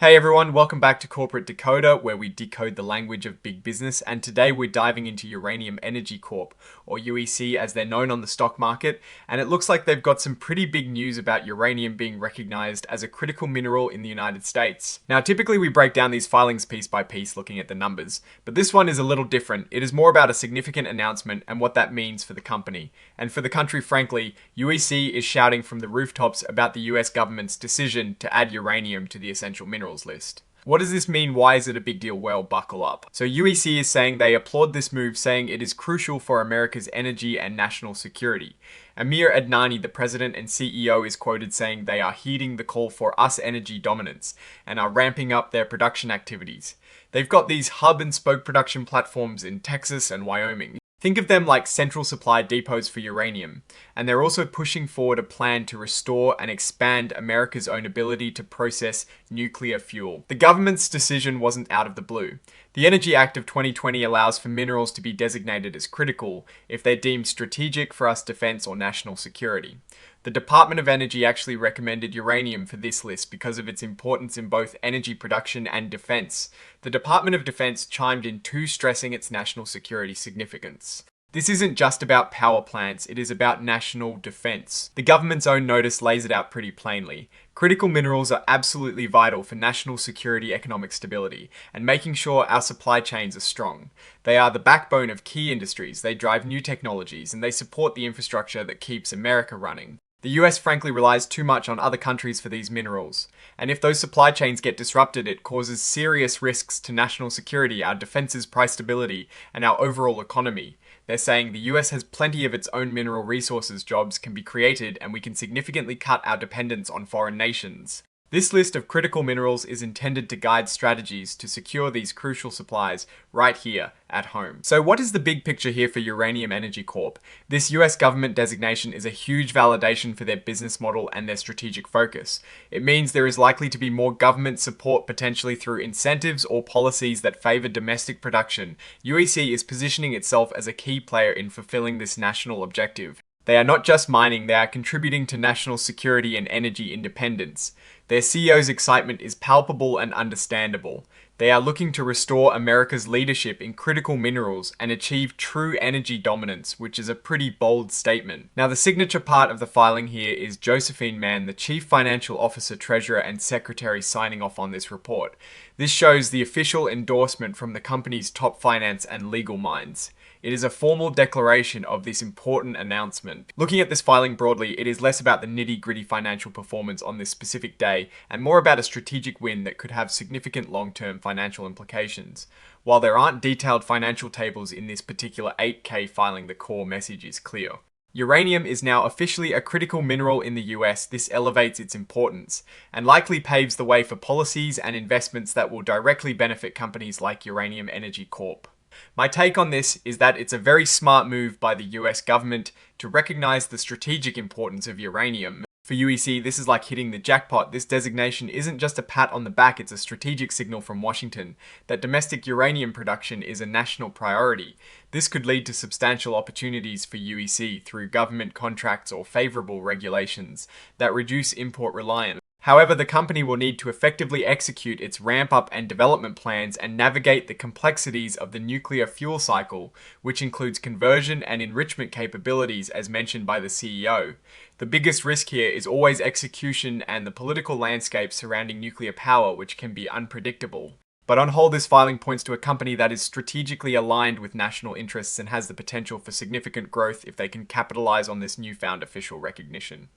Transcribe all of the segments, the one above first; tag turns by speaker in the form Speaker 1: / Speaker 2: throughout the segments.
Speaker 1: Hey everyone, welcome back to Corporate Decoder, where we decode the language of big business, and today we're diving into Uranium Energy Corp, or UEC as they're known on the stock market, and it looks like they've got some pretty big news about uranium being recognized as a critical mineral in the United States. Now typically we break down these filings piece by piece looking at the numbers, but this one is a little different. It is more about a significant announcement and what that means for the company. And for the country, frankly, UEC is shouting from the rooftops about the US government's decision to add uranium to the essential minerals list. What does this mean? Why is it a big deal? Well, buckle up. So UEC is saying they applaud this move, saying it is crucial for America's energy and national security. Amir Adnani, the president and CEO, is quoted saying they are heeding the call for US energy dominance and are ramping up their production activities. They've got these hub and spoke production platforms in Texas and Wyoming. Think of them like central supply depots for uranium, and they're also pushing forward a plan to restore and expand America's own ability to process nuclear fuel. The government's decision wasn't out of the blue. The Energy Act of 2020 allows for minerals to be designated as critical if they're deemed strategic for US defense or national security. The Department of Energy actually recommended uranium for this list because of its importance in both energy production and defense. The Department of Defense chimed in too, stressing its national security significance. This isn't just about power plants, it is about national defense. The government's own notice lays it out pretty plainly. Critical minerals are absolutely vital for national security, economic stability, and making sure our supply chains are strong. They are the backbone of key industries, they drive new technologies, and they support the infrastructure that keeps America running. The US frankly relies too much on other countries for these minerals, and if those supply chains get disrupted, it causes serious risks to national security, our defense's price stability, and our overall economy. They're saying the US has plenty of its own mineral resources, jobs can be created, and we can significantly cut our dependence on foreign nations. This list of critical minerals is intended to guide strategies to secure these crucial supplies right here at home. So what is the big picture here for Uranium Energy Corp? This US government designation is a huge validation for their business model and their strategic focus. It means there is likely to be more government support, potentially through incentives or policies that favor domestic production. UEC is positioning itself as a key player in fulfilling this national objective. They are not just mining, they are contributing to national security and energy independence. Their CEO's excitement is palpable and understandable. They are looking to restore America's leadership in critical minerals and achieve true energy dominance, which is a pretty bold statement. Now, the signature part of the filing here is Josephine Mann, the Chief Financial Officer, Treasurer, and Secretary, signing off on this report. This shows the official endorsement from the company's top finance and legal minds. It is a formal declaration of this important announcement. Looking at this filing broadly, it is less about the nitty-gritty financial performance on this specific day and more about a strategic win that could have significant long-term financial implications. While there aren't detailed financial tables in this particular 8K filing, the core message is clear. Uranium is now officially a critical mineral in the US. This elevates its importance and likely paves the way for policies and investments that will directly benefit companies like Uranium Energy Corp. My take on this is that it's a very smart move by the US government to recognize the strategic importance of uranium. For UEC, this is like hitting the jackpot. This designation isn't just a pat on the back, it's a strategic signal from Washington that domestic uranium production is a national priority. This could lead to substantial opportunities for UEC through government contracts or favorable regulations that reduce import reliance. However, the company will need to effectively execute its ramp-up and development plans and navigate the complexities of the nuclear fuel cycle, which includes conversion and enrichment capabilities as mentioned by the CEO. The biggest risk here is always execution and the political landscape surrounding nuclear power, which can be unpredictable. But on whole, this filing points to a company that is strategically aligned with national interests and has the potential for significant growth if they can capitalize on this newfound official recognition.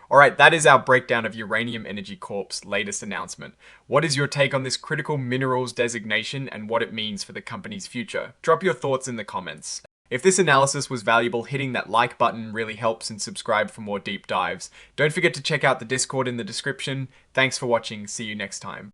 Speaker 1: Alright, that is our breakdown of Uranium Energy Corp's latest announcement. What is your take on this critical minerals designation and what it means for the company's future? Drop your thoughts in the comments. If this analysis was valuable, hitting that like button really helps, and subscribe for more deep dives. Don't forget to check out the Discord in the description. Thanks for watching, see you next time.